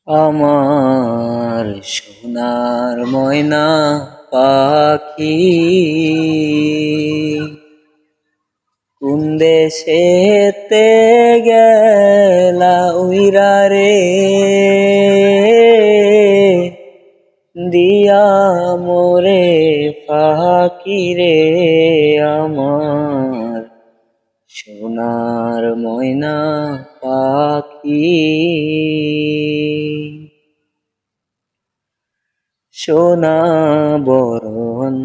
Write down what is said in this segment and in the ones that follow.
আমার সোনার ময়না পাখি কোন দেশেতে গেলা উইরা রে দিয়া মোরে ফাঁকি রে আমার সোনার ময়না পাখি সোনা বরণ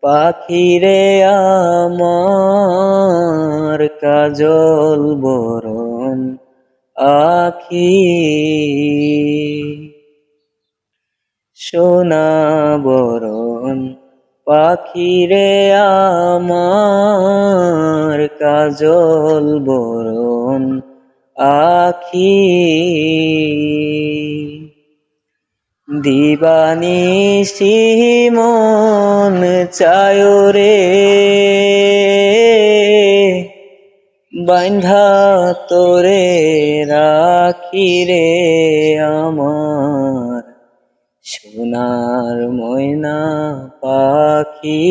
পাখিরে আমার কাজল বরণ আখি সোনা বরণ পাখিরে আমার কাজল বরণ আখি দিবানিশি মন চায় রে বাঁধা তোরে রাখি রে আমার সোনার ময়না পাখি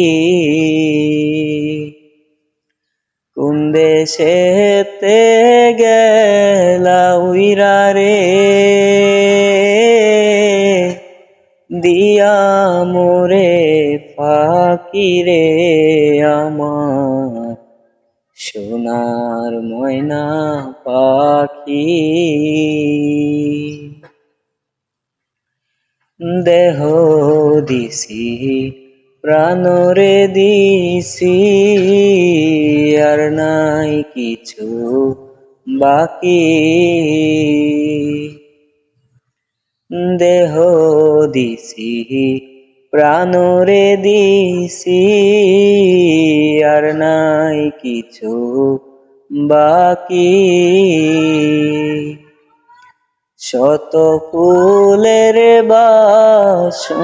কোন দেশেতে গেলা উইরা রে দিয়া মোরে ফাঁকি রে আমার সোনার ময়না পাখি দেহ দিছি প্রাণরে দিছি আর নাই কিছু বাকি দেহ দিছি প্রাণরে দিছি আর নাই কিছু বাকি শত ফুলের বাসন্দিয়া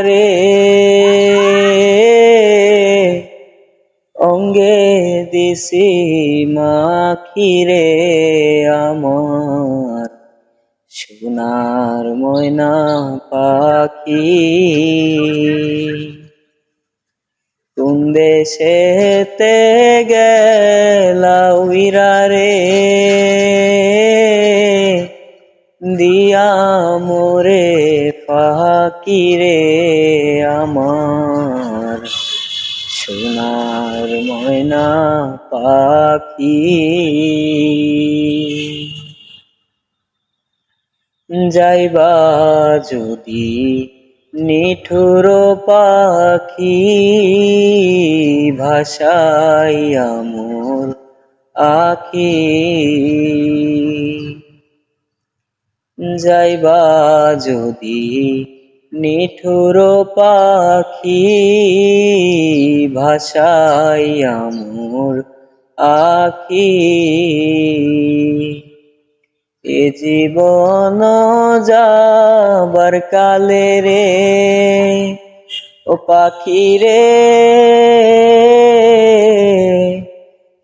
রে অঙ্গে দিছি মাখি রে আমার সোনার ময়না পাখি কোন দেশেতে গেলা উইরা রে দিয়া মোরে ফাঁকি রে আমার সোনার ময়না পাখি যাইবা যদি নিঠুর পাখি ভাষাইয়া মোর আখি যাইবা যদি নিঠুর পাখি ভাষাইয়া মোর আখি এ জীবন যাবার কালে রে ও পাখি রে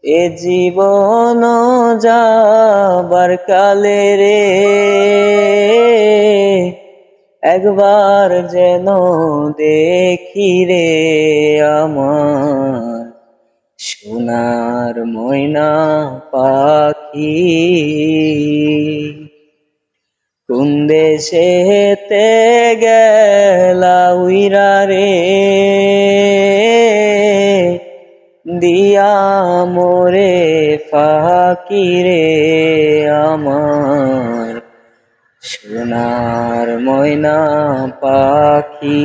এ জীবন যাবার কালে রে একবার যেন দেখি রে আমার সোনার ময়না পাখি কোন দেশেতে গেলা উইরা রে দিয়া মোরে ফাঁকি রে আমার সোনার ময়না পাখি।